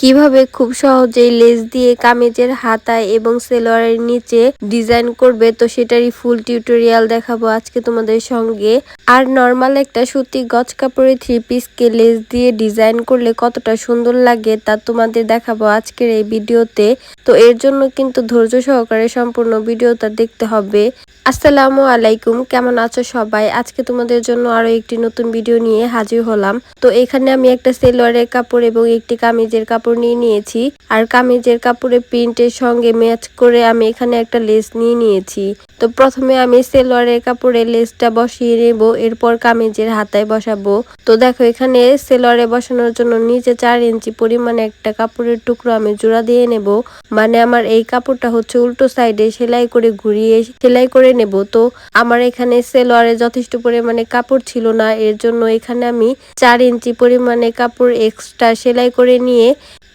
কিভাবে খুব সহজেই লেস দিয়ে কামিজের হাতায় এবং সেলোয়ারের নিচে ডিজাইন করবে, তো সেটারই ফুল টিউটোরিয়াল দেখাবো আজকে তোমাদের সঙ্গে। আর নর্মাল একটা সুতি গজ কাপড়ের 3 পিসকে লেস দিয়ে ডিজাইন করলে কতটা সুন্দর লাগে তা তোমাদের দেখাবো আজকের এই ভিডিওতে। তো এর জন্য কিন্তু ধৈর্য সহকারে সম্পূর্ণ ভিডিওটা দেখতে হবে। আসসালামু আলাইকুম, কেমন আছো সবাই? আজকে তোমাদের জন্য আরো একটি নতুন ভিডিও নিয়ে হাজির হলাম। তো এখানে আমি একটা সেলোয়ারের কাপড় এবং একটি কামিজের কাপড় নিয়ে নিয়েছি। আর কামিজের কাপড়ের প্রিন্টের সঙ্গে ম্যাচ করে আমি এখানে একটা লেস নিয়ে নিয়েছি। তো প্রথমে আমি সেলোয়ারের কাপড়ে লেসটা বসিয়ে নেব, এরপর কামিজের হাতায় বসাবো। তো দেখো এখানে সেলোয়ারে বসানোর জন্য নিচে 4 ইঞ্চি পরিমাণে একটা কাপড়ের টুকরো আমি জোড়া দিয়ে নেব। মানে আমার এই কাপড়টা হচ্ছে উল্টো সাইডে সেলাই করে ঘুরিয়ে সেলাই করে নেব। তো আমার এখানে সেলোয়ারে যথেষ্ট পরিমাণে কাপড় ছিল না, এর জন্য এখানে আমি 4 ইঞ্চি পরিমাণে কাপড় এক্সট্রা সেলাই করে নিয়ে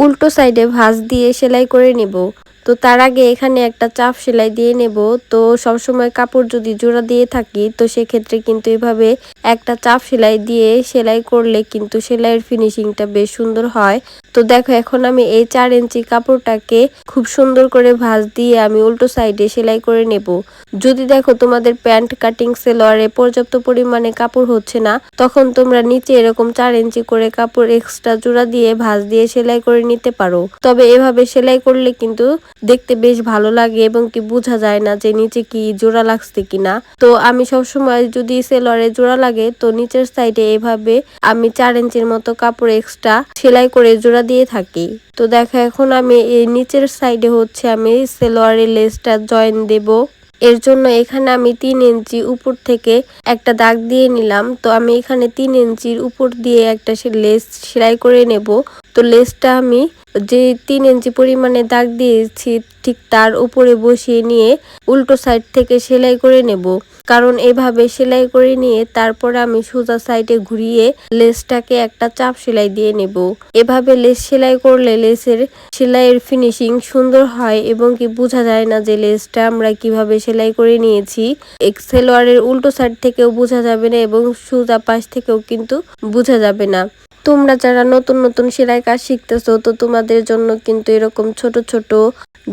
উল্টো সাইডে ভাঁজ দিয়ে সেলাই করে নেব। তো তার আগে এখানে একটা চাপ সেলাই দিয়ে নেব। তো সবসময় কাপড় যদি জোড়া দিয়ে থাকি তো সেক্ষেত্রে কিন্তু এভাবে একটা চাপ সেলাই দিয়ে সেলাই করলে কিন্তু সেলাইয়ের ফিনিশিংটা বেশ সুন্দর হয়। তো দেখো এখন আমি এই 4 ইঞ্চি কাপড়টাকে খুব সুন্দর করে ভাঁজ দিয়ে আমি উল্টো সাইডে সেলাই করে নেব। যদি দেখো তোমাদের প্যান্ট কাটিং সেলোয়ারে পর্যাপ্ত পরিমাণে কাপড় হচ্ছে না, তখন তোমরা নিচে এরকম 4 ইঞ্চি করে কাপড় এক্সট্রা জোড়া দিয়ে ভাঁজ দিয়ে সেলাই করে নিতে পারো। তবে এভাবে সেলাই করলে কিন্তু দেখতে বেশ ভালো লাগে এবং কি বোঝা যায় না যে নিচে কি জোড়া লাগছে কিনা। তো আমি সবসময় যদি সেলোয়ারে জোড়া লাগে তো নিচের সাইডে এভাবে আমি 4 ইঞ্চির মতো কাপড় এক্সট্রা সেলাই করে জোড়া দিয়ে থাকি। তো দেখো এখন আমি এই নিচের সাইডে হচ্ছে আমি সেলোয়ারের লেসটা জয়েন দেব। এর জন্য এখানে আমি 3 ইঞ্চি উপর থেকে একটা দাগ দিয়ে নিলাম। তো আমি এখানে 3 ইঞ্চির উপর দিয়ে একটা লেস সেলাই করে নেব। তো লেসটা আমি যে 3 ইঞ্চি পরিমাণে দাগ দিয়েছি ঠিক তার উপরে বসিয়ে নিয়ে উল্টো সাইড থেকে সেলাই করে নেব। কারণ এভাবে সেলাই করে নিয়ে তারপরে আমি সোজা সাইডে ঘুরিয়ে লেসটাকে একটা চাপ সেলাই দিয়ে নেব। এভাবে লেস সেলাই করলে লেসের সেলাইয়ের ফিনিশিং সুন্দর হয় এবং কি বোঝা যায় না যে লেসটা আমরা কিভাবে সেলাই করে নিয়েছি। সেলোয়ারের উল্টো সাইড থেকেও বোঝা যাবে না এবং সোজা পাশ থেকেও কিন্তু বোঝা যাবে না। তোমরা যারা নতুন নতুন সেলাই কাজ শিখতেছো তো তোমাদের জন্য কিন্তু এরকম ছোট ছোট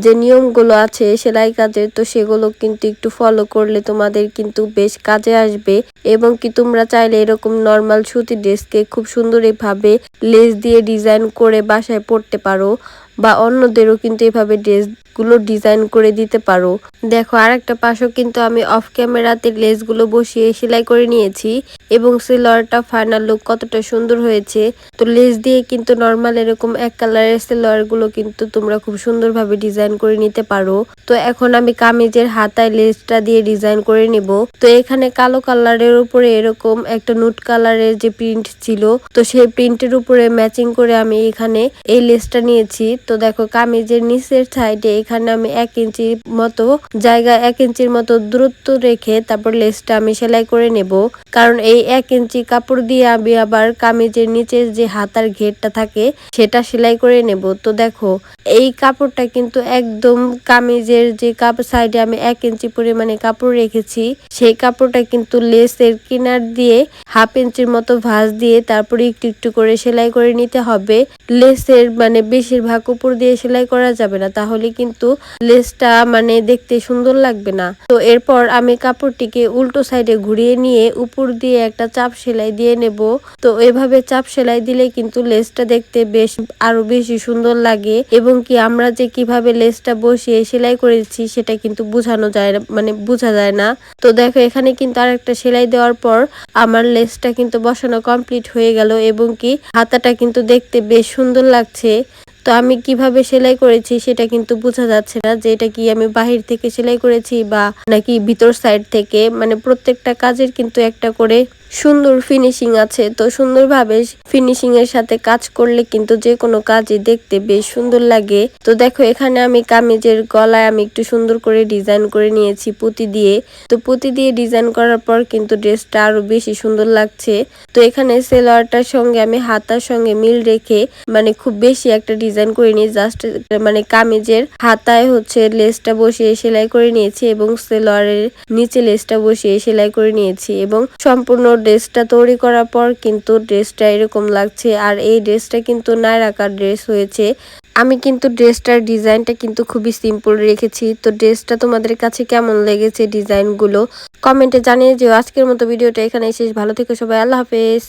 যে নিয়মগুলো আছে সেলাই কাজের, তো সেগুলো কিন্তু একটু ফলো করলে তোমাদের কিন্তু বেশ কাজে আসবে। এবং কি তোমরা চাইলে এরকম নর্মাল সুতি ড্রেসকে খুব সুন্দর এভাবে লেস দিয়ে ডিজাইন করে বাসায় পরতে পারো, বা অন্যদেরও কিন্তু এভাবে ড্রেসগুলো ডিজাইন করে দিতে পারো। দেখো আর একটা পাশও কিন্তু আমি অফ ক্যামেরাতে লেসগুলো বসিয়ে সেলাই করে নিয়েছি এবং সেলোয়ারটা ফাইনাল লুক কতটা সুন্দর হয়েছে। তো লেস দিয়ে কিন্তু নর্মাল এরকম এক কালারের সেলোয়ার গুলো কিন্তু তোমরা খুব সুন্দরভাবে ডিজাইন করে নিতে পারো। তো এখন আমি কামিজের হাতায় লেসটা দিয়ে ডিজাইন করে নিব। তো এখানে কালো কালারের উপরে এরকম একটা নুট কালারের যে প্রিন্ট ছিল, তো সেই প্রিন্টের উপরে ম্যাচিং করে আমি এখানে এই লেসটা নিয়েছি। তো দেখো কামিজের নিচের সাইডে এখানে আমি 1 ইঞ্চি মতো জায়গা 1 ইঞ্চির মতো দূরত্ব রেখে তারপর লেসটা আমি সেলাই করে নেব। কারণ এই 1 ইঞ্চি কাপড় দিয়ে আমি আবার কামিজের নিচে যে হাতার ঘেরটা থাকে সেটা সেলাই করে নেব। তো দেখো এই কাপড়টা কিন্তু একদম কামিজের যে কাপড় সাইডে আমি 1 ইঞ্চি পরিমাণে কাপড় রেখেছি সেই কাপড়টা কিন্তু লেসের কিনার দিয়ে 1/2 ইঞ্চির মতো ভাঁজ দিয়ে তারপরে একটু একটু করে সেলাই করে নিতে হবে। লেসের মানে বেশিরভাগ উপর দিয়ে সেলাই করা যাবে না, তাহলে কিন্তু লেসটা মানে দেখতে সুন্দর লাগবে না। তো এরপর আমি কাপড়টিকে উল্টো সাইডে ঘুরিয়ে নিয়ে উপর দিয়ে একটা চাপ সেলাই দিয়ে নেব। তো এভাবে চাপ সেলাই দিলে কিন্তু লেসটা দেখতে বেশ আরো বেশি সুন্দর লাগে এবং কি আমরা যে কিভাবে লেসটা বসিয়ে সেলাই করেছি সেটা কিন্তু বোঝানো যায় না, মানে বোঝা যায় না। তো দেখো এখানে কিন্তু আরেকটা সেলাই দেওয়ার পর আমার লেসটা কিন্তু বসানো কমপ্লিট হয়ে গেল এবং কি হাতাটা কিন্তু দেখতে বেশ সুন্দর লাগছে। তো আমি কিভাবে সেলাই করেছি সেটা কিন্তু বোঝা যাচ্ছে না যে এটা কি আমি বাহির থেকে সেলাই করেছি বা নাকি ভিতর সাইড থেকে, মানে প্রত্যেকটা কাজের কিন্তু একটা করে সুন্দর ফিনিশিং আছে। তো সুন্দরভাবে ফিনিশিং এর সাথে কাজ করলে কিন্তু যে কোনো কাজই দেখতে বেশ সুন্দর লাগে। তো দেখো এখানে আমি কামিজের গলায় আমি একটু সুন্দর করে ডিজাইন করে নিয়েছি পুঁতি দিয়ে। তো পুঁতি দিয়ে ডিজাইন করার পর কিন্তু ড্রেসটা আরো বেশি সুন্দর লাগছে। তো এখানে সেলোয়ারটার সঙ্গে আমি হাতার সঙ্গে মিল রেখে মানে খুব বেশি একটা ডিজাইন করিনি, জাস্ট মানে কামিজের হাতায় হচ্ছে লেসটা বসিয়ে সেলাই করে নিয়েছি এবং সেলোয়ারের নিচে লেসটা বসিয়ে সেলাই করে নিয়েছি এবং সম্পূর্ণ ড্রেসটা তৈরি করার পর কিন্তু ড্রেসটা এরকম লাগছে। আর এই ড্রেসটা কিন্তু নায়রাকার ড্রেস হয়েছে। আমি কিন্তু ড্রেসটার ডিজাইনটা কিন্তু খুবই সিম্পল রেখেছি। তো ড্রেসটা তোমাদের কাছে কেমন লেগেছে ডিজাইনগুলো কমেন্টে জানিয়ে যেও। আজকের মতো ভিডিওটা এখানে শেষ। ভালো থেকো সবাই, আল্লাহ হাফেজ।